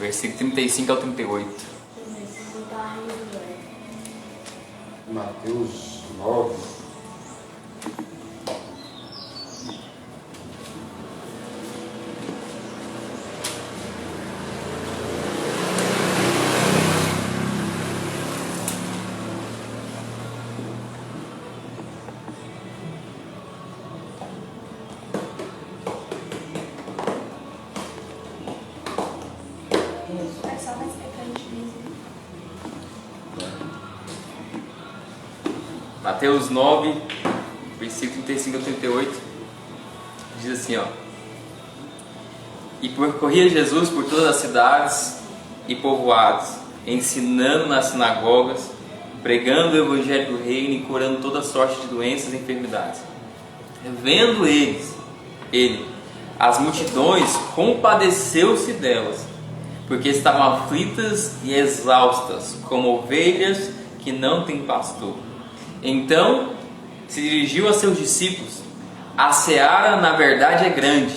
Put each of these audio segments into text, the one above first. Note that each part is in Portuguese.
versículo 35 ao 38. Mateus 9. Mateus 9, versículo 35 a 38, diz assim, ó: E percorria Jesus por todas as cidades e povoados, ensinando nas sinagogas, pregando o evangelho do reino e curando toda sorte de doenças e enfermidades. Vendo ele, as multidões, compadeceu-se delas, porque estavam aflitas e exaustas, como ovelhas que não têm pastor. Então se dirigiu a seus discípulos: A seara na verdade é grande,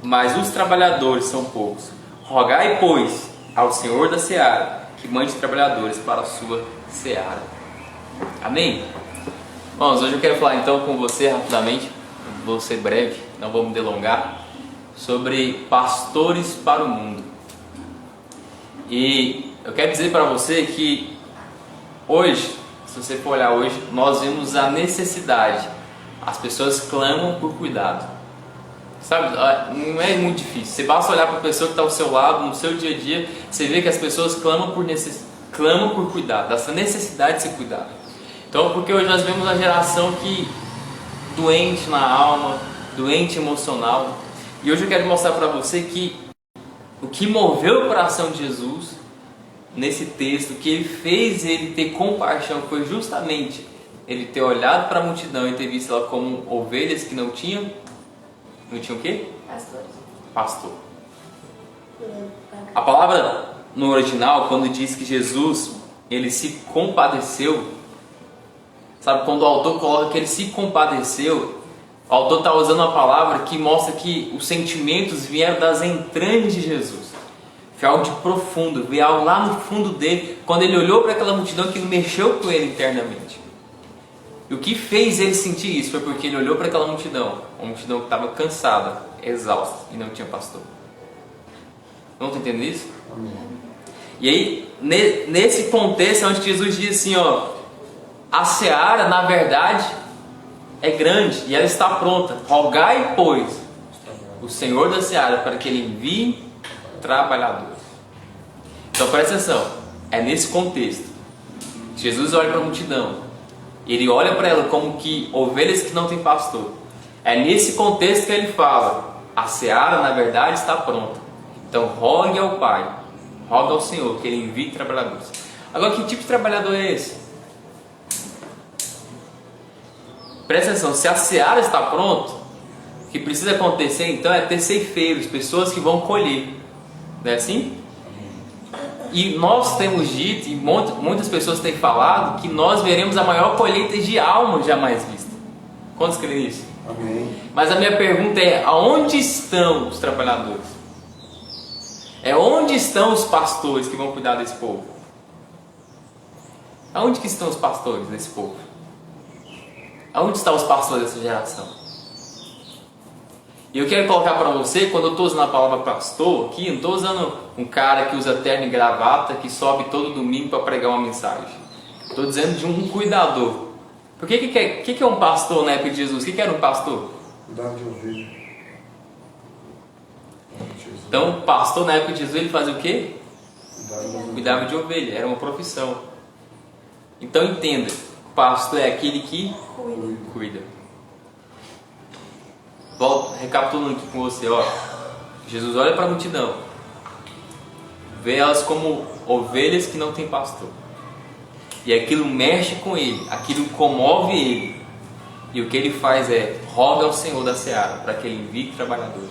mas os trabalhadores são poucos. Rogai, pois, ao Senhor da seara que mande trabalhadores para a sua seara. Amém? Irmãos, hoje eu quero falar então com você rapidamente, vou ser breve, não vou me delongar, sobre pastores para o mundo. E eu quero dizer para você que hoje, se você for olhar hoje, nós vemos a necessidade. As pessoas clamam por cuidado. Sabe, não é muito difícil. Você basta olhar para a pessoa que está ao seu lado, no seu dia a dia, você vê que as pessoas clamam por cuidado, dessa necessidade de ser cuidado. Então, porque hoje nós vemos a geração que doente na alma, doente emocional. E hoje eu quero mostrar para você que o que moveu o coração de Jesus nesse texto, que ele fez ele ter compaixão, foi justamente ele ter olhado para a multidão e ter visto ela como ovelhas que não tinham o quê? Pastor. A palavra no original, quando diz que Jesus ele se compadeceu, sabe, quando o autor coloca que ele se compadeceu, o autor está usando uma palavra que mostra que os sentimentos vieram das entranhas de Jesus. Foi algo de profundo, veio algo lá no fundo dele, quando ele olhou para aquela multidão, que mexeu com ele internamente. E o que fez ele sentir isso foi porque ele olhou para aquela multidão, uma multidão que estava cansada, exausta e não tinha pastor. Não está entendendo isso? Amém. E aí, nesse contexto, é onde Jesus diz assim, ó: a seara, na verdade, é grande e ela está pronta. Rogai, pois, o Senhor da seara para que ele envie trabalhadores. Então presta atenção, é nesse contexto. Jesus olha para a multidão, ele olha para ela como que ovelhas que não têm pastor. É nesse contexto que ele fala: a seara na verdade está pronta. Então rogue ao Pai, rogue ao Senhor que ele envie trabalhadores. Agora, que tipo de trabalhador é esse? Presta atenção, se a seara está pronta, o que precisa acontecer então é ter ceifeiros, pessoas que vão colher. Não é assim? E nós temos dito, e muitas pessoas têm falado, que nós veremos a maior colheita de almas jamais vista. Quantos creem nisso? Amém. Mas a minha pergunta é: aonde estão os trabalhadores? É onde estão os pastores que vão cuidar desse povo? Aonde que estão os pastores desse povo? Aonde estão os pastores dessa geração? E eu quero colocar para você, quando eu estou usando a palavra pastor aqui, eu não estou usando um cara que usa terno e gravata, que sobe todo domingo para pregar uma mensagem. Estou dizendo de um cuidador. Por que é um pastor na época de Jesus? O que era um pastor? Cuidado de ovelha. Então, o pastor na época de Jesus, ele fazia o quê? Cuidado Cuidava de ovelha, era uma profissão. Então entenda, o pastor é aquele que cuida. Volto, recapitulando aqui com você, ó. Jesus olha para a multidão, vê elas como ovelhas que não têm pastor. E aquilo mexe com ele, aquilo comove ele. E o que ele faz é: roga ao Senhor da seara para que ele envie trabalhadores.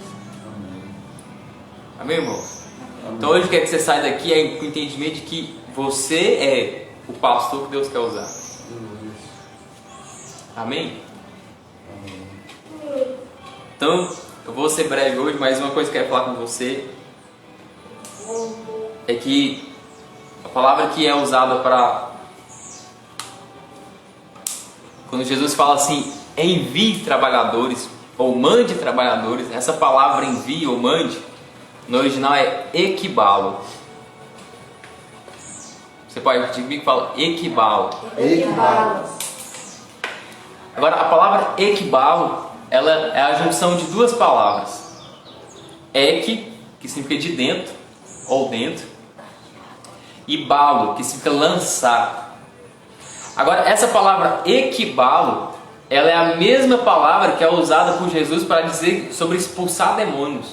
Amém, irmão? Amém. Então hoje eu quero que você saia daqui com o entendimento de que você é o pastor que Deus quer usar. Amém? Então eu vou ser breve hoje, mas uma coisa que eu quero falar com você é que a palavra que é usada para quando Jesus fala assim, envie trabalhadores ou mande trabalhadores, essa palavra envie ou mande no original é equibalo. Você pode repetir comigo que fala equibalo. Equibalo. Agora a palavra equibalo, ela é a junção de duas palavras. Eque, que significa de dentro ou dentro, e balo, que significa lançar. Agora essa palavra equibalo, ela é a mesma palavra que é usada por Jesus para dizer sobre expulsar demônios.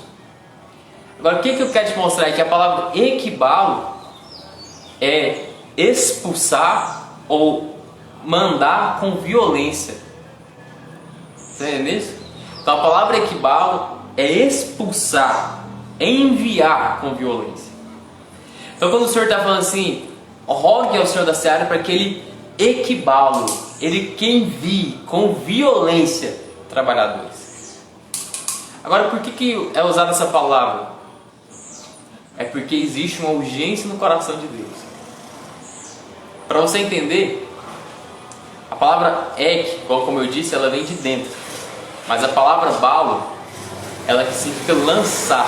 Agora o que eu quero te mostrar é que a palavra equibalo é expulsar ou mandar com violência. Você entende isso? Então a palavra equibalo é expulsar, enviar com violência. Então quando o Senhor está falando assim, rogue ao Senhor da Seara para que Ele equibalo, Ele que envie com violência trabalhadores. Agora por que é usada essa palavra? É porque existe uma urgência no coração de Deus. Para você entender, a palavra ek, como eu disse, ela vem de dentro. Mas a palavra balo, ela significa lançar.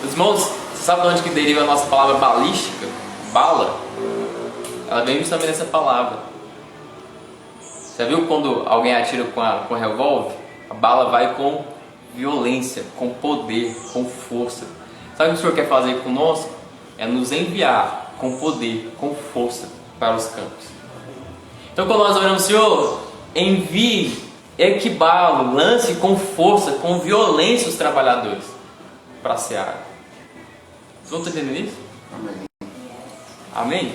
Os irmãos, você sabe de onde que deriva a nossa palavra balística? Bala? Ela vem justamente dessa palavra. Você viu quando alguém atira com revólver? A bala vai com violência, com poder, com força. Sabe o que o Senhor quer fazer conosco? É nos enviar com poder, com força para os campos. Então quando nós oramos, Senhor, envie, equibalo, lance com força, com violência os trabalhadores para a seara. Vocês vão estar entendendo isso? Amém. Amém?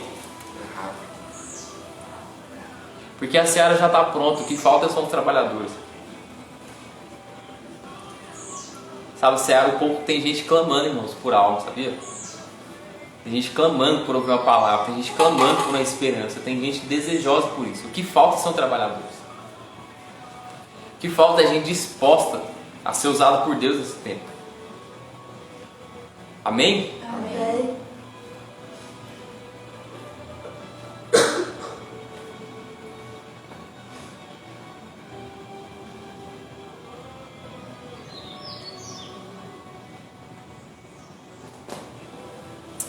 Porque a seara já está pronta, o que falta são os trabalhadores. Sabe, seara, o povo tem gente clamando, irmãos, por algo, sabia? Tem gente clamando por ouvir uma palavra, tem gente clamando por uma esperança, tem gente desejosa por isso. O que falta são trabalhadores. O que falta é gente disposta a ser usada por Deus nesse tempo. Amém? Amém.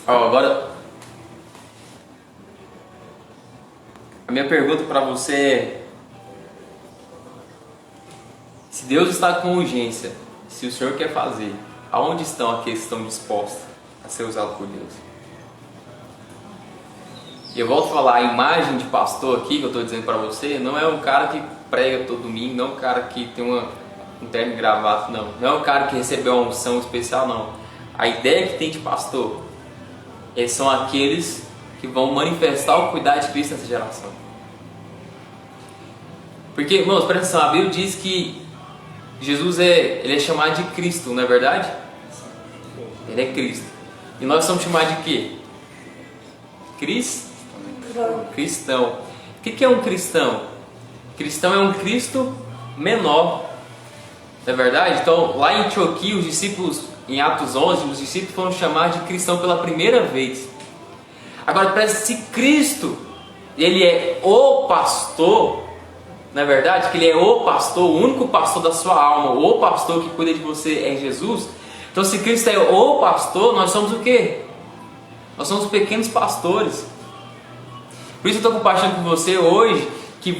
Agora, a minha pergunta para você é: se Deus está com urgência, se o Senhor quer fazer, aonde estão aqueles que estão dispostos a ser usados por Deus? E eu volto a falar, a imagem de pastor aqui que eu estou dizendo para você, não é um cara que prega todo domingo, não é um cara que tem um terno e gravata, não é um cara que recebeu uma unção especial, não. A ideia que tem de pastor, eles são aqueles que vão manifestar o cuidado de Cristo nessa geração. Porque, irmãos, presta atenção, a Bíblia diz que Jesus ele é chamado de Cristo, não é verdade? Ele é Cristo. E nós somos chamados de quê? Cristão. O que é um cristão? Cristão é um Cristo menor, não é verdade? Então, lá em Antioquia, os discípulos, em Atos 11, os discípulos foram chamados de cristão pela primeira vez. Agora, parece que se Cristo, Ele é o pastor, não é verdade? Que Ele é o pastor, o único pastor da sua alma, o pastor que cuida de você é Jesus. Então, se Cristo é o pastor, nós somos o quê? Nós somos pequenos pastores. Por isso eu estou compartilhando com você hoje que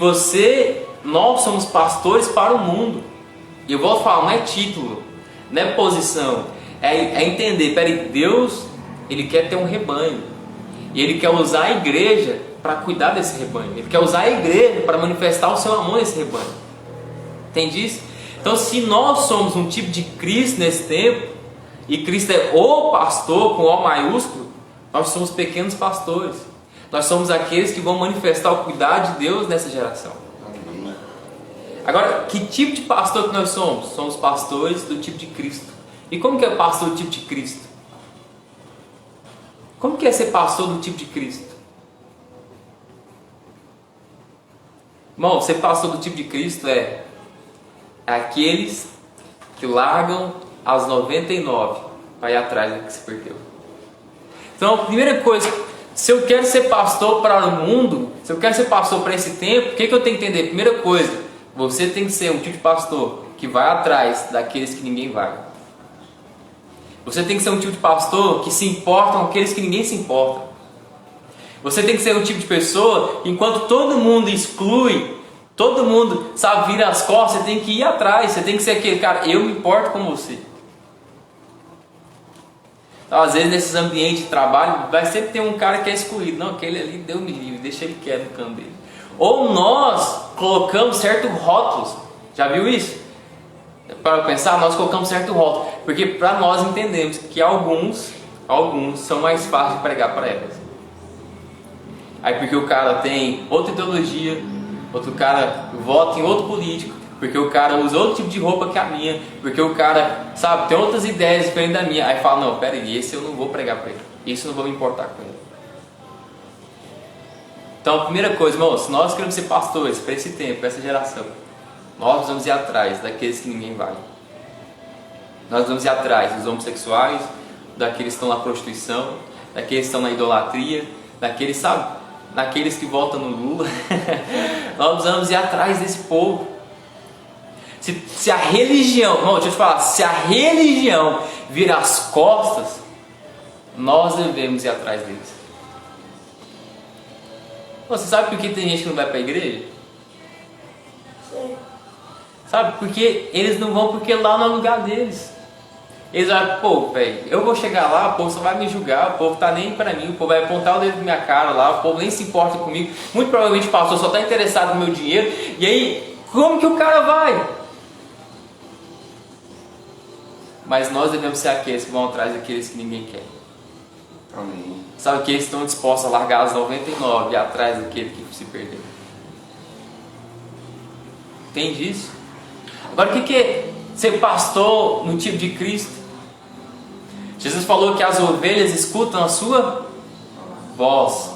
nós somos pastores para o mundo. E eu vou falar, não é título, não é posição, é entender, peraí, Deus, Ele quer ter um rebanho. E Ele quer usar a igreja para cuidar desse rebanho. Ele quer usar a igreja para manifestar o seu amor nesse rebanho. Entende isso? Então, se nós somos um tipo de Cristo nesse tempo, e Cristo é o pastor com O maiúsculo, nós somos pequenos pastores. Nós somos aqueles que vão manifestar o cuidado de Deus nessa geração. Agora, que tipo de pastor que nós somos? Somos pastores do tipo de Cristo. E como que é pastor do tipo de Cristo? Como que é ser pastor do tipo de Cristo? Irmão, ser pastor do tipo de Cristo é aqueles que largam as 99 para ir atrás do que se perdeu. Então, a primeira coisa, se eu quero ser pastor para o mundo, se eu quero ser pastor para esse tempo, o que eu tenho que entender? Primeira coisa, você tem que ser um tipo de pastor que vai atrás daqueles que ninguém vai. Você tem que ser um tipo de pastor que se importa com aqueles que ninguém se importa. Você tem que ser um tipo de pessoa que, enquanto todo mundo exclui, todo mundo, sabe, vira as costas, você tem que ir atrás. Você tem que ser aquele cara, eu me importo com você. Então, às vezes, nesses ambientes de trabalho, vai sempre ter um cara que é excluído. Não, aquele ali deu me livre, deixa ele quieto no canto dele. Ou nós colocamos certos rótulos. Já viu isso? Para pensar, nós colocamos certo rótulo. Porque para nós entendemos que alguns são mais fáceis de pregar para elas. Aí porque o cara tem outra ideologia, outro cara vota em outro político, porque o cara usa outro tipo de roupa que a minha, porque o cara, sabe, tem outras ideias diferentes da minha. Aí fala, não, peraí, esse eu não vou pregar para ele, esse eu não vou me importar com ele. Então a primeira coisa, irmão, se nós queremos ser pastores para esse tempo, para essa geração, nós vamos ir atrás daqueles que ninguém vai. Nós vamos ir atrás dos homossexuais, daqueles que estão na prostituição, daqueles que estão na idolatria, daqueles, sabe, daqueles que votam no Lula. Nós vamos ir atrás desse povo. Se a religião, irmão, deixa eu te falar, se a religião vira as costas, nós devemos ir atrás deles. Você sabe por que tem gente que não vai para a igreja? Sabe? Porque eles não vão porque lá não é o lugar deles. Eles vão, pô, velho, eu vou chegar lá, o povo só vai me julgar, o povo tá nem pra mim, o povo vai apontar o dedo na minha cara lá, o povo nem se importa comigo. Muito provavelmente o pastor só tá interessado no meu dinheiro. E aí, como que o cara vai? Mas nós devemos ser aqueles que vão atrás daqueles que ninguém quer. Amém. Sabe, que eles estão dispostos a largar as 99 e ir atrás daquele que se perdeu. Entende isso? Agora, o que é ser pastor no tipo de Cristo? Jesus falou que as ovelhas escutam a sua voz.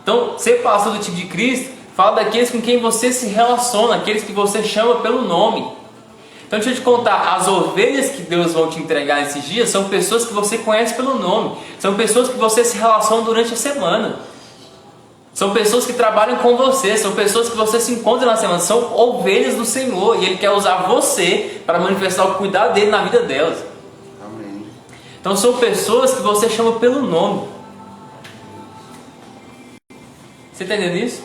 Então, ser pastor do tipo de Cristo fala daqueles com quem você se relaciona, aqueles que você chama pelo nome. Então, deixa eu te contar, as ovelhas que Deus vai te entregar nesses dias são pessoas que você conhece pelo nome, são pessoas que você se relaciona durante a semana. São pessoas que trabalham com você, são pessoas que você se encontra na semana, são ovelhas do Senhor e Ele quer usar você para manifestar o cuidado dele na vida delas. Amém. Então são pessoas que você chama pelo nome. Você está entendendo isso?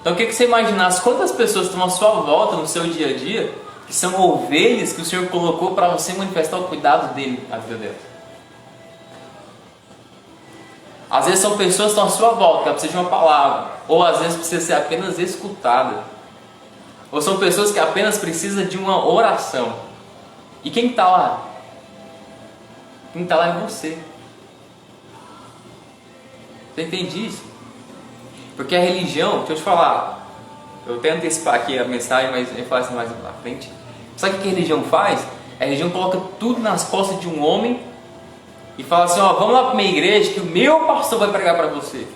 Então o que você imaginasse? Quantas pessoas estão à sua volta no seu dia a dia que são ovelhas que o Senhor colocou para você manifestar o cuidado dele na vida delas? Às vezes são pessoas que estão à sua volta, que precisam de uma palavra, ou às vezes precisa ser apenas escutada, ou são pessoas que apenas precisam de uma oração. E quem está lá? Quem está lá é você. Você entende isso? Porque a religião, deixa eu te falar, eu tento antecipar aqui a mensagem, mas eu vou falar isso mais na frente. Sabe o que a religião faz? A religião coloca tudo nas costas de um homem e fala assim, ó, vamos lá para minha igreja que o meu pastor vai pregar para você.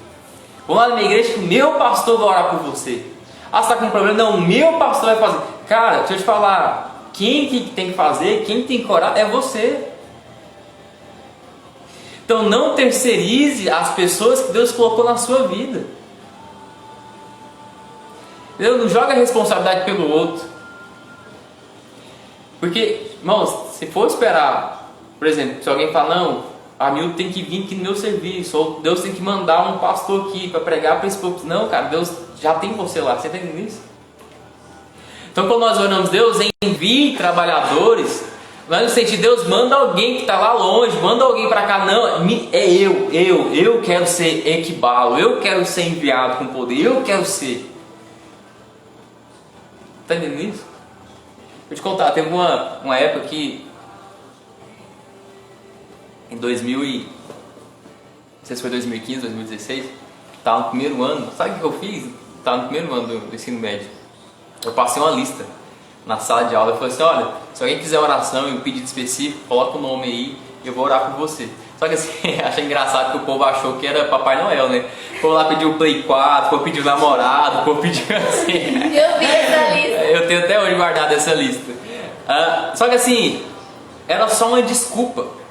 Vamos lá na minha igreja que o meu pastor vai orar por você. Ah, você está com um problema? Não, o meu pastor vai fazer. Cara, deixa eu te falar, quem que tem que fazer, quem tem que orar é você. Então não terceirize as pessoas que Deus colocou na sua vida. Entendeu? Não joga a responsabilidade pelo outro. Porque, irmãos, se for esperar, por exemplo, se alguém fala, não, a Milton tem que vir aqui no meu serviço, ou Deus tem que mandar um pastor aqui para pregar para esse povo. Não, cara, Deus já tem você lá, você está entendendo isso? Então quando nós oramos, Deus envie trabalhadores, mas no sentido, Deus manda alguém que está lá longe, manda alguém para cá. Não, é eu quero ser equibalo, eu quero ser enviado com poder, eu quero ser. Está entendendo isso? Vou te contar, teve uma época que em 2000 e... não sei se foi 2015, 2016, estava no primeiro ano. Sabe o que eu fiz? Estava no primeiro ano do ensino médio. Eu passei uma lista na sala de aula. Eu falei assim, olha, se alguém quiser oração e um pedido específico, coloca o nome aí e eu vou orar por você. Só que assim, achei engraçado que o povo achou que era Papai Noel, né? O povo lá pediu o Play 4, o povo pediu namorado, o povo pediu assim... Eu vi essa lista. Eu tenho até hoje guardado essa lista. Só que assim, era só uma desculpa.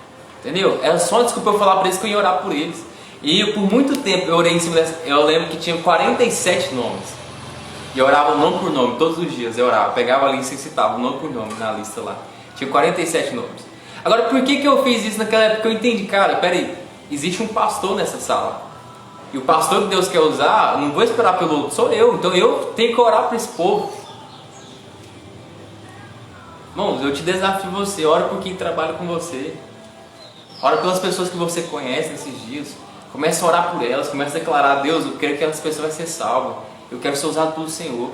Entendeu? Era só uma desculpa eu falar para eles que eu ia orar por eles. E eu, por muito tempo eu orei em cima dessa. Eu lembro que tinha 47 nomes. E eu orava nome por nome, todos os dias eu orava. Pegava a lista e citava nome por nome na lista lá. Tinha 47 nomes. Agora, por que eu fiz isso naquela época? Eu entendi, cara, peraí, existe um pastor nessa sala. E o pastor que Deus quer usar, não vou esperar pelo outro, sou eu. Então eu tenho que orar para esse povo. Irmãos, eu te desafio você, ora por quem trabalha com você. Ora pelas pessoas que você conhece nesses dias. Comece a orar por elas, comece a declarar: Deus, eu quero que aquelas pessoas vão ser salvas. Eu quero ser usado pelo Senhor.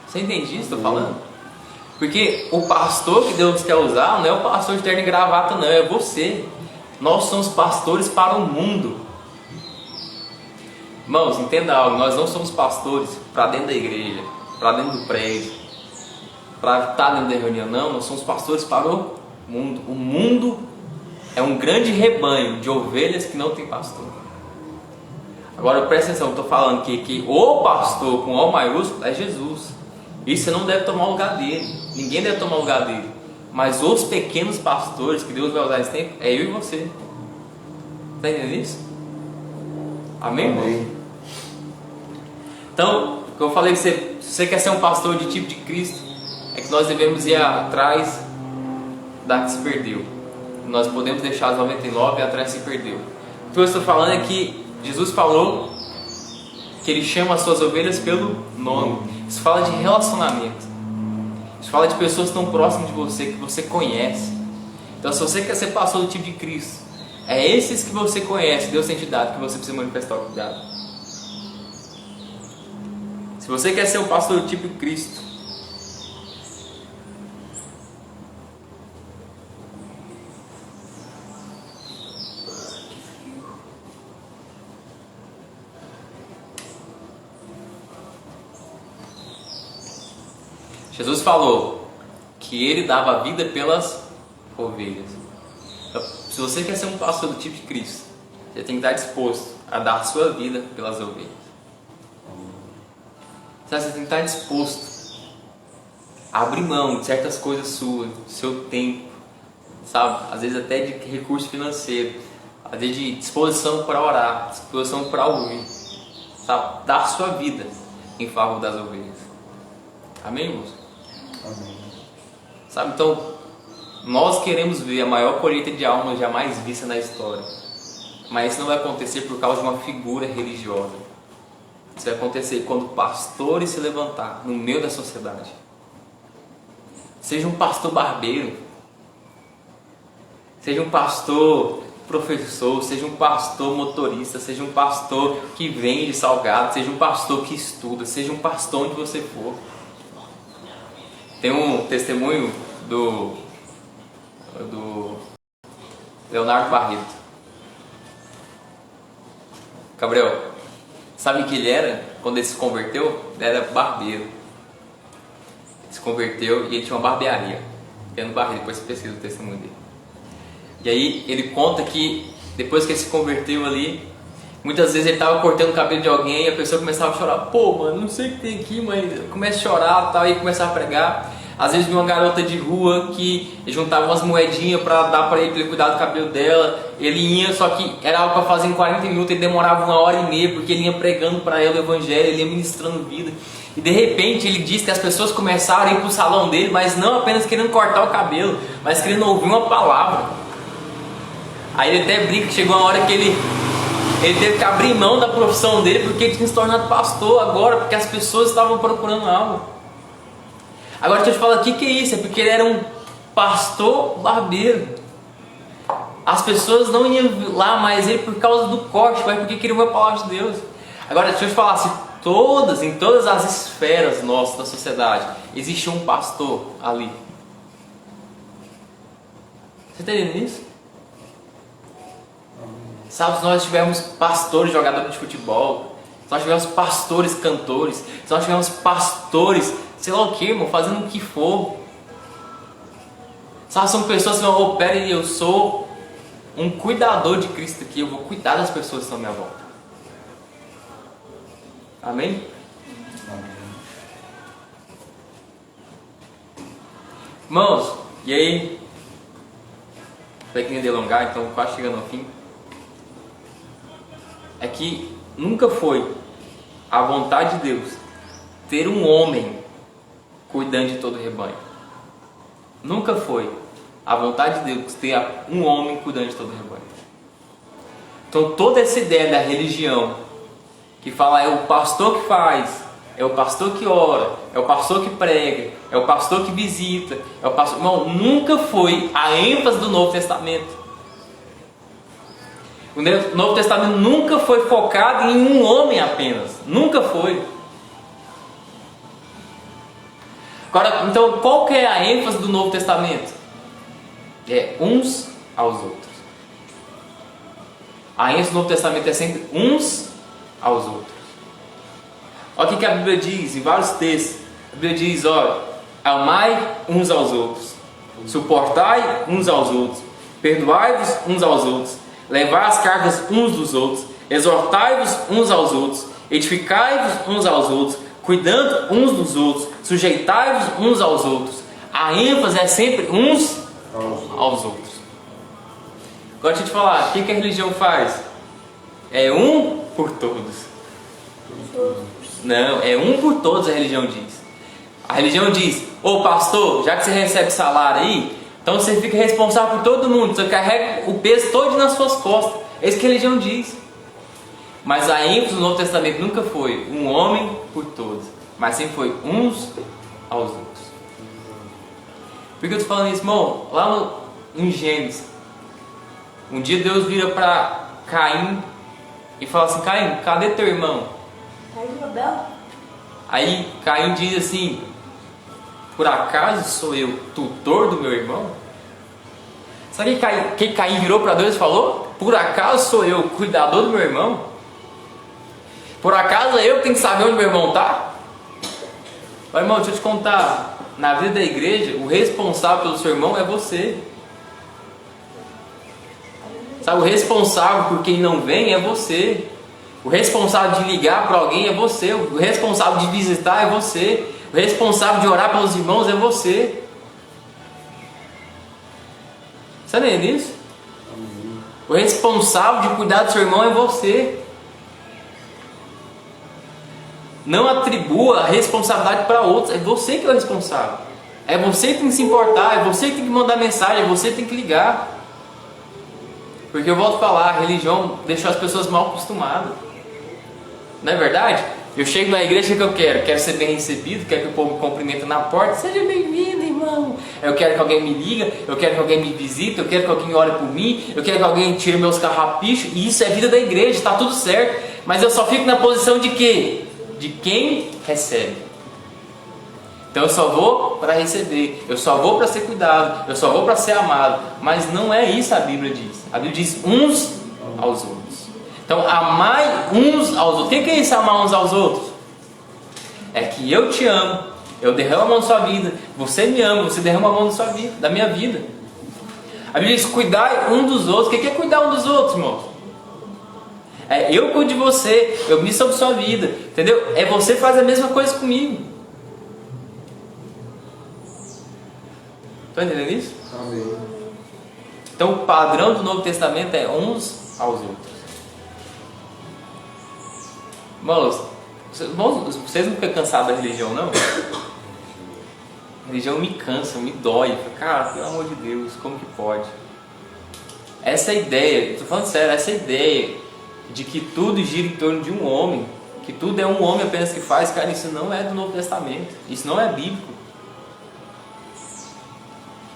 Você entende isso que estou falando? Porque o pastor que Deus quer usar não é o pastor de terno e gravata, não, é você. Nós somos pastores para o mundo. Irmãos, entenda algo, nós não somos pastores para dentro da igreja, para dentro do prédio, para estar dentro da reunião, não, nós somos pastores para o mundo. O mundo é um grande rebanho de ovelhas que não tem pastor. Agora presta atenção, eu estou falando que o pastor com O maiúsculo é Jesus. Isso você não deve tomar o lugar dele, ninguém deve tomar o lugar dele. Mas os pequenos pastores que Deus vai usar nesse tempo é eu e você. Está entendendo isso? Amém, irmão? Então, o que eu falei, se você quer ser um pastor de tipo de Cristo, é que nós devemos ir atrás da que se perdeu. Nós podemos deixar as 99 e atrás se perdeu. O que eu estou falando é que Jesus falou que Ele chama as suas ovelhas pelo nome. Isso fala de relacionamento. Isso fala de pessoas tão próximas de você, que você conhece. Então, se você quer ser pastor do tipo de Cristo, é esses que você conhece, Deus tem te dado, que você precisa manifestar o cuidado. Se você quer ser um pastor do tipo de Cristo, Jesus falou que Ele dava a vida pelas ovelhas. Então, se você quer ser um pastor do tipo de Cristo, você tem que estar disposto a dar a sua vida pelas ovelhas. Você tem que estar disposto a abrir mão de certas coisas suas, do seu tempo, sabe? Às vezes até de recurso financeiro, às vezes de disposição para orar, disposição para ouvir, sabe? Dar a sua vida em favor das ovelhas. Amém, irmãos? Amém. Sabe, então, nós queremos ver a maior colheita de almas jamais vista na história. Mas isso não vai acontecer por causa de uma figura religiosa. Isso vai acontecer quando pastores se levantar no meio da sociedade. Seja um pastor barbeiro, seja um pastor professor, seja um pastor motorista, seja um pastor que vende salgado, seja um pastor que estuda, seja um pastor onde você for. Tem um testemunho do Leonardo Barreto. Gabriel, sabe o que ele era quando ele se converteu? Ele era barbeiro. Ele se converteu e ele tinha uma barbearia. Leonardo Barreto, depois você pesquisa o testemunho dele. E aí ele conta que depois que ele se converteu ali, muitas vezes ele estava cortando o cabelo de alguém e a pessoa começava a chorar. Pô, mano, não sei o que tem aqui, mas começa a chorar tal, e começava a pregar. Às vezes vinha uma garota de rua que juntava umas moedinhas para dar para ele cuidar do cabelo dela. Ele ia, só que era algo para fazer em 40 minutos, ele demorava 1h30, porque ele ia pregando para ela o evangelho, ele ia ministrando vida. E de repente ele diz que as pessoas começaram a ir para o salão dele, mas não apenas querendo cortar o cabelo, mas querendo ouvir uma palavra. Aí ele até brinca que chegou uma hora que ele teve que abrir mão da profissão dele, porque ele tinha se tornado pastor agora, porque as pessoas estavam procurando algo. Agora deixa eu te falar, o que é isso? É porque ele era um pastor barbeiro. As pessoas não iam lá mais ele por causa do corte, mas porque queriam ouvir a palavra de Deus. Agora deixa eu te falar, se em todas as esferas nossas da sociedade, existe um pastor ali. Você está entendendo isso? Sabe, se nós tivermos pastores jogadores de futebol, se nós tivermos pastores cantores, se nós tivermos pastores, sei lá o que, irmão, fazendo o que for. Sabe, são pessoas que vão, pera aí, eu sou um cuidador de Cristo aqui, eu vou cuidar das pessoas que estão à minha volta. Amém? Amém. Irmãos, e aí? falei que nem delongar, então quase chegando ao fim, é que nunca foi a vontade de Deus ter um homem cuidando de todo o rebanho. Nunca foi a vontade de Deus ter um homem cuidando de todo o rebanho. Então toda essa ideia da religião, que fala é o pastor que faz, é o pastor que ora, é o pastor que prega, é o pastor que visita, é o pastor... Irmão, nunca foi a ênfase do Novo Testamento. O Novo Testamento nunca foi focado em um homem apenas. Nunca foi. Agora, então, qual que é a ênfase do Novo Testamento? É uns aos outros. A ênfase do Novo Testamento é sempre uns aos outros. Olha o que a Bíblia diz em vários textos. A Bíblia diz, olha, amai uns aos outros, suportai uns aos outros, perdoai-vos uns aos outros, levai as cargas uns dos outros, exortai-vos uns aos outros, edificai-vos uns aos outros, cuidando uns dos outros, sujeitai-vos uns aos outros. A ênfase é sempre uns aos outros. Agora deixa eu te falar, o que a religião faz? É um por todos. Não, é um por todos, a religião diz. A religião diz, ô pastor, já que você recebe salário aí, então você fica responsável por todo mundo, você carrega o peso todo nas suas costas. É isso que a religião diz. Mas a ênfase do Novo Testamento nunca foi um homem por todos, mas sempre foi uns aos outros. Por que eu estou falando isso, irmão? Lá em Gênesis, um dia Deus vira para Caim e fala assim, Caim, cadê teu irmão? Aí Caim diz assim, por acaso sou eu tutor do meu irmão? Sabe que Caim virou para Deus e falou? Por acaso sou eu cuidador do meu irmão? Por acaso é eu que tenho que saber onde meu irmão está? Mas, irmão, deixa eu te contar. Na vida da igreja, o responsável pelo seu irmão é você. Sabe, o responsável por quem não vem é você. O responsável de ligar para alguém é você. O responsável de visitar é você. O responsável de orar pelos irmãos é você. Você não é disso? O responsável de cuidar do seu irmão é você. Não atribua a responsabilidade para outros. É você que é o responsável. É você que tem que se importar. É você que tem que mandar mensagem. É você que tem que ligar. Porque eu volto a falar, a religião deixou as pessoas mal acostumadas. Não é verdade? Eu chego na igreja, o que eu quero? Quero ser bem recebido, quero que o povo me cumprimente na porta. Seja bem-vindo, irmão. Eu quero que alguém me liga, eu quero que alguém me visite, eu quero que alguém ore por mim, eu quero que alguém tire meus carrapichos. E isso é vida da igreja, está tudo certo. Mas eu só fico na posição de quê? De quem recebe. Então eu só vou para receber, eu só vou para ser cuidado, eu só vou para ser amado. Mas não é isso a Bíblia diz. A Bíblia diz uns aos outros. Então amai uns aos outros. O que é isso, amar uns aos outros? É que eu te amo, eu derramo a mão na sua vida, você me ama, você derrama a mão na sua vida, da minha vida. A Bíblia diz cuidar um dos outros. O que é cuidar um dos outros, irmãos? É eu cuido de você, eu me sobre sua vida, entendeu? É você faz a mesma coisa comigo. Estão entendendo isso? Amém. Então o padrão do Novo Testamento é uns aos outros. Irmãos, vocês não ficam cansados da religião, não? A religião me cansa, me dói. Cara, pelo amor de Deus, como que pode? Essa ideia, estou falando sério, essa ideia de que tudo gira em torno de um homem, que tudo é um homem apenas que faz, cara, isso não é do Novo Testamento, isso não é bíblico.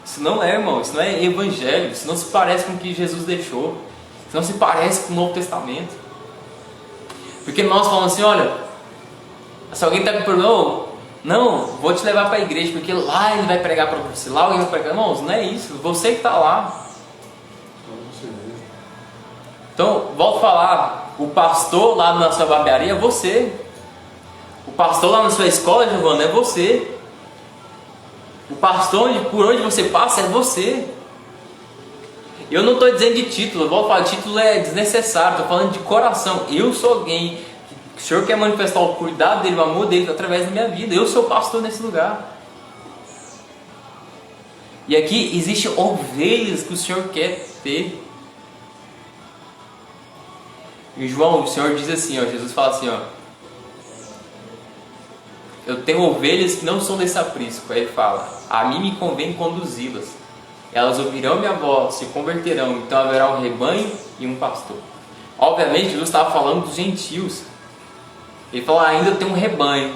Isso não é, irmão, isso não é evangelho, isso não se parece com o que Jesus deixou, isso não se parece com o Novo Testamento. Porque nós falamos assim, olha, se alguém está com problema, não, vou te levar para a igreja, porque lá ele vai pregar para você, lá alguém vai pregar. Irmãos, não é isso, você que está lá. Então, volto a falar, o pastor lá na sua barbearia é você. O pastor lá na sua escola, Giovana, é você. O pastor por onde você passa é você. Eu não estou dizendo de título, eu volto a falar, título é desnecessário, estou falando de coração. Eu sou alguém que o Senhor quer manifestar o cuidado dele, o amor dele através da minha vida. Eu sou pastor nesse lugar. E aqui existem ovelhas que o Senhor quer ter. Em João, o Senhor diz assim, ó, Jesus fala assim, ó, eu tenho ovelhas que não são desse aprisco. Aí ele fala, a mim me convém conduzi-las. Elas ouvirão minha voz, se converterão, então haverá um rebanho e um pastor. Obviamente, Jesus estava falando dos gentios. Ele falou, ainda eu tenho um rebanho,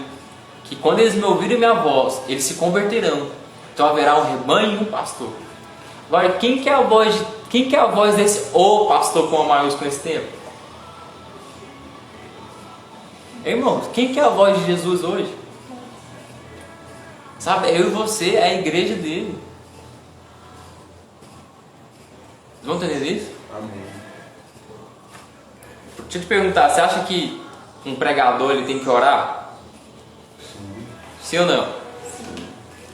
que quando eles me ouvirem minha voz, eles se converterão. Então haverá um rebanho e um pastor. Agora, quem que é a voz desse "o pastor" com a maiúscula nesse tempo? Irmãos, quem que é a voz de Jesus hoje? Sabe, eu e você é a igreja dele. Vocês vão entender isso? Amém. Deixa eu te perguntar, você acha que um pregador ele tem que orar? Sim. Sim ou não? Sim.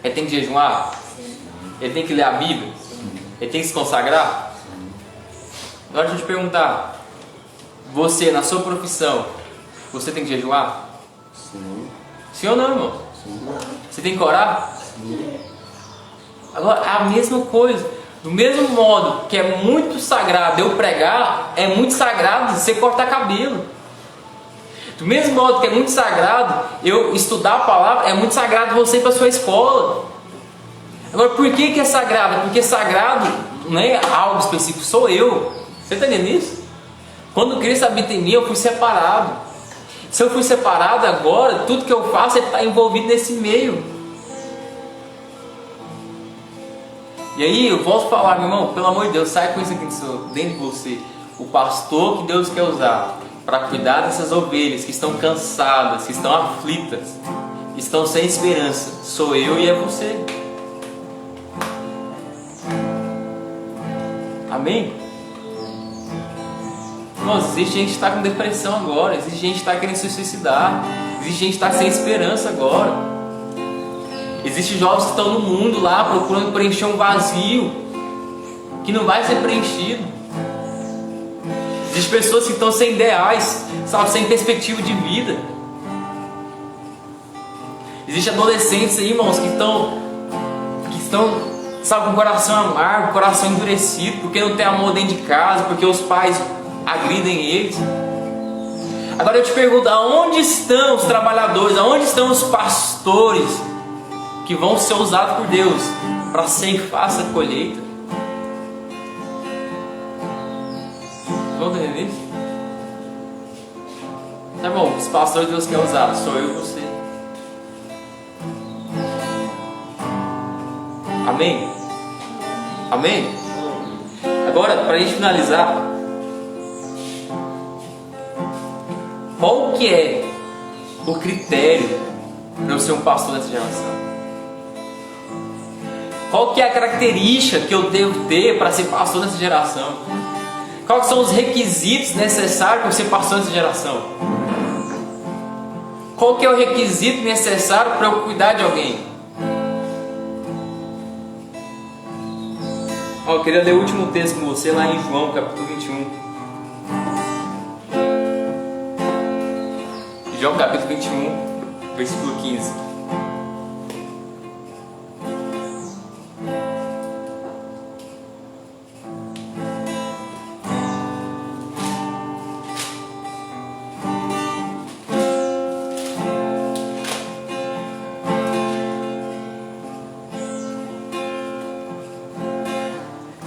Ele tem que jejuar? Sim. Ele tem que ler a Bíblia? Sim. Ele tem que se consagrar? Sim. Agora deixa eu te perguntar, você na sua profissão, você tem que jejuar? Sim. Sim ou não, irmão? Sim. Você tem que orar? Sim. Agora, a mesma coisa. Do mesmo modo que é muito sagrado eu pregar, é muito sagrado você cortar cabelo. Do mesmo modo que é muito sagrado eu estudar a palavra, é muito sagrado você ir para a sua escola. Agora, por que é sagrado? Porque sagrado não é algo específico, sou eu. Você está entendendo isso? Quando Cristo habita em mim, eu fui separado. Se eu fui separado agora, tudo que eu faço está envolvido nesse meio. E aí eu volto a falar, meu irmão, pelo amor de Deus, sai com isso aqui dentro de você. O pastor que Deus quer usar para cuidar dessas ovelhas que estão cansadas, que estão aflitas, que estão sem esperança, sou eu e é você. Amém? Irmãos, existe gente que está com depressão agora, existe gente que está querendo se suicidar, existe gente que está sem esperança agora. Existem jovens que estão no mundo lá procurando preencher um vazio que não vai ser preenchido. Existem pessoas que estão sem ideais, sabe, sem perspectiva de vida. Existem adolescentes aí, irmãos, que estão, sabe, com o coração amargo, com o coração endurecido, porque não tem amor dentro de casa, porque os pais agridem eles. Agora eu te pergunto, aonde estão os trabalhadores, aonde estão os pastores que vão ser usados por Deus para ceifar essa colheita? Vão entender isso? Tá bom, os pastores Deus quer usar, sou eu e você. Amém? Amém? Agora, para a gente finalizar, qual que é o critério para eu ser um pastor nessa geração? Qual que é a característica que eu devo ter para ser pastor nessa geração? Quais são os requisitos necessários para ser pastor nessa geração? Qual que é o requisito necessário para eu cuidar de alguém? Eu queria ler o último texto com você lá em João, capítulo 21. João, capítulo 21, versículo 15.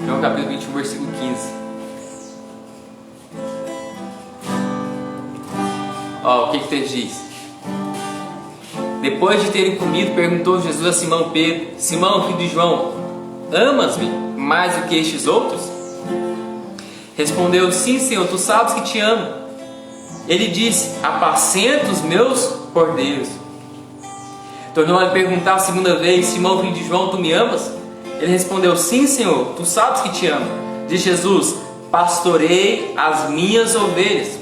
João capítulo 21, versículo 15. Ó, o que o texto diz? Depois de terem comido, perguntou Jesus a Simão Pedro: Simão, filho de João, amas-me mais do que estes outros? Respondeu: sim, Senhor, tu sabes que te amo. Ele disse: apacenta os meus cordeiros. Tornou a lhe perguntar a segunda vez: Simão, filho de João, tu me amas? Ele respondeu: sim, Senhor, tu sabes que te amo. Diz Jesus: pastorei as minhas ovelhas.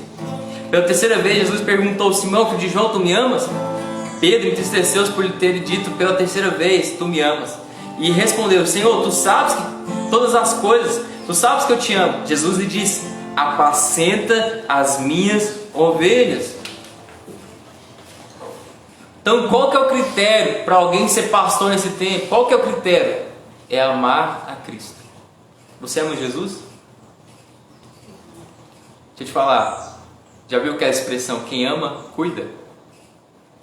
Pela terceira vez Jesus perguntou: Simão, filho de João, tu me amas? Pedro entristeceu-se por lhe ter dito pela terceira vez: tu me amas. E respondeu: Senhor, tu sabes que todas as coisas, tu sabes que eu te amo. Jesus lhe disse: apacenta as minhas ovelhas. Então, qual que é o critério para alguém ser pastor nesse tempo? Qual que é o critério? é amar a Cristo. Você ama Jesus? Deixa eu te falar, já viu aquela expressão, quem ama, cuida?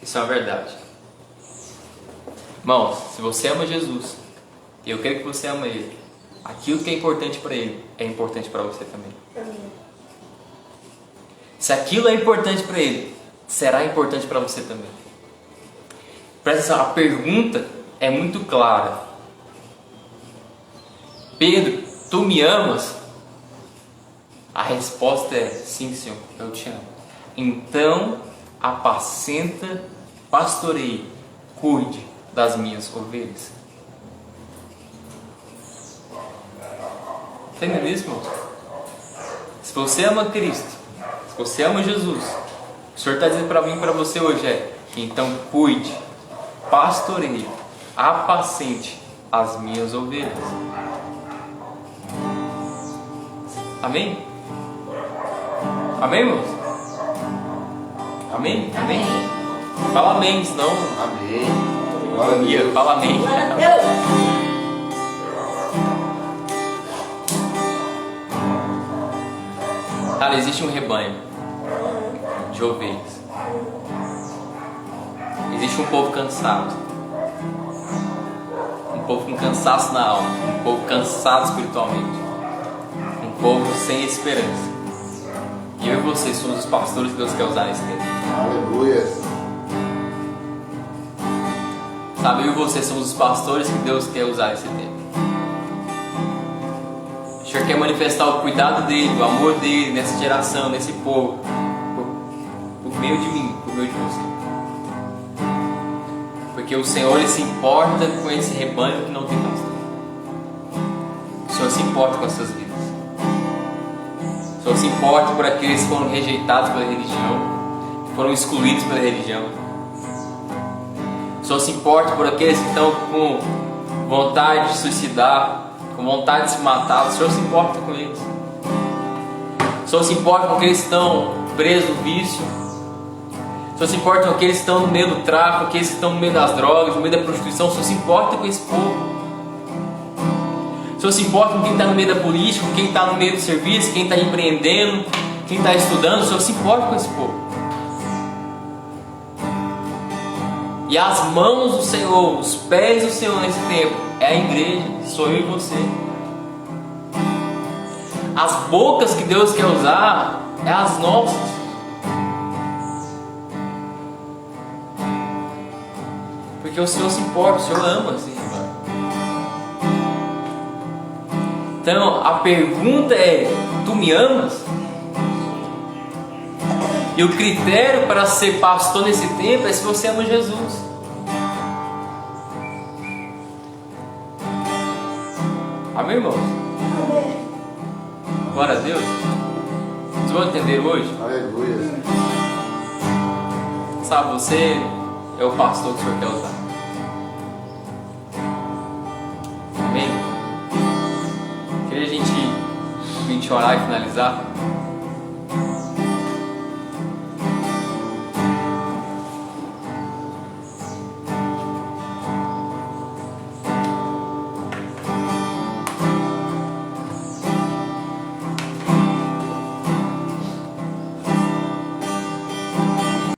Isso é uma verdade. Irmãos, se você ama Jesus, e eu creio que você ama Ele, aquilo que é importante para Ele, é importante para você também. Se aquilo é importante para Ele, será importante para você também. Presta atenção, a pergunta é muito clara. Pedro, tu me amas? A resposta é sim, Senhor, eu te amo. Então, apacenta, pastoreie, cuide das minhas ovelhas. Está entendendo isso, irmão? Se você ama Cristo, se você ama Jesus, o Senhor está dizendo para mim e para você hoje então cuide, pastoreie, apacente as minhas ovelhas. Amém? Amém, irmãos? Amém? Amém? Fala amém, senão... Amém. Glória a Deus. Fala amém. Glória a Deus. Cara, existe um rebanho de ovelhas. Existe um povo cansado. Um povo com cansaço na alma. Um povo cansado espiritualmente. Um povo sem esperança. E eu e você somos os pastores que Deus quer usar nesse tempo. Aleluia. Sabe, eu e você somos os pastores que Deus quer usar nesse tempo. O Senhor quer manifestar o cuidado dele, o amor dele nessa geração, nesse povo, por meio de mim, por meio de você. Porque o Senhor, Ele se importa com esse rebanho que não tem pastor. O Senhor se importa com as suas vidas. O Senhor se importa por aqueles que foram rejeitados pela religião, que foram excluídos pela religião. O Senhor se importa por aqueles que estão com vontade de suicidar, com vontade de se matar. O Senhor se importa com eles. O Senhor se importa com aqueles que estão presos no vício. O Senhor se importa com aqueles que estão no meio do tráfico, aqueles que estão no meio das drogas, no meio da prostituição. O Senhor se importa com esse povo. O Senhor se importa com quem está no meio da política, com quem está no meio do serviço, quem está empreendendo, quem está estudando. O Senhor se importa com esse povo. E as mãos do Senhor, os pés do Senhor nesse tempo, é a igreja, sou eu e você. As bocas que Deus quer usar, é as nossas. Porque o Senhor se importa, o Senhor ama, assim, irmão. Então, a pergunta é, tu me amas? E o critério para ser pastor nesse tempo é se você ama Jesus. Amém, irmãos? Glória a Deus. Vocês vão entender hoje? Aleluia. Sabe, você é o pastor que o Senhor quer usar. Amém? Queria a gente orar e finalizar.